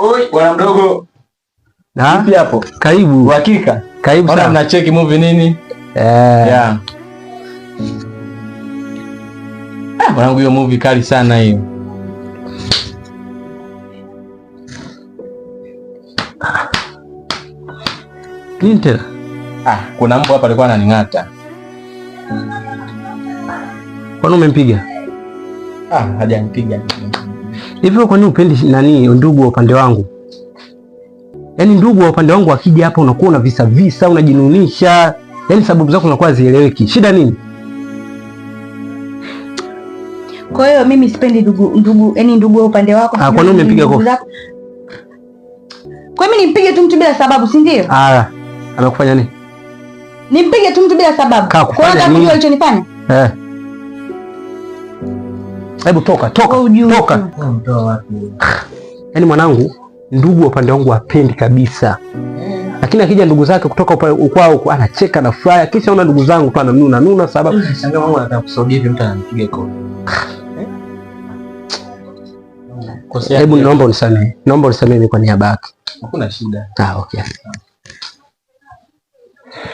Oi, bwana mdogo. Vipi hapo? Karibu. Uhakika? Karibu sana. Bwana mnacheki movie nini? Yeah. Mwanangu hiyo movie kali sana hiyo. Nini tena? Kuna mbwa hapa alikuwa ananing'ata. Kwani umempiga? Hajanipiga. Hivyo kwa nini upendi nani ndugu wa upande wangu? Yaani ndugu wa upande wangu akija hapa unakuwa una visa, unajinunisha. Yaani sababu zako zinakuwa zieleweki. Shida nini? Kwa hiyo mimi sipendi ndugu wa upande wako. Kwa nini umempiga kofi? Kwa mimi nimpige tu mtu bila sababu, si ndio? Amekufanya nini? Nimpige tu mtu bila sababu. Kwa nini unajua alichonifanya? Hebu toka. Yaani mwanangu, ndugu wa upande wangu hapendi kabisa. Lakini akija ndugu zake kutoka ukwao anacheka na furaha. Kisha una ndugu zangu tu ananuna sababu nashangaa mama anataka kusaudia hivi mtu ananipiga kofi. Hebu naomba unisamehe. Naomba unisamehe kwa niaba yake. Hakuna shida. Okay.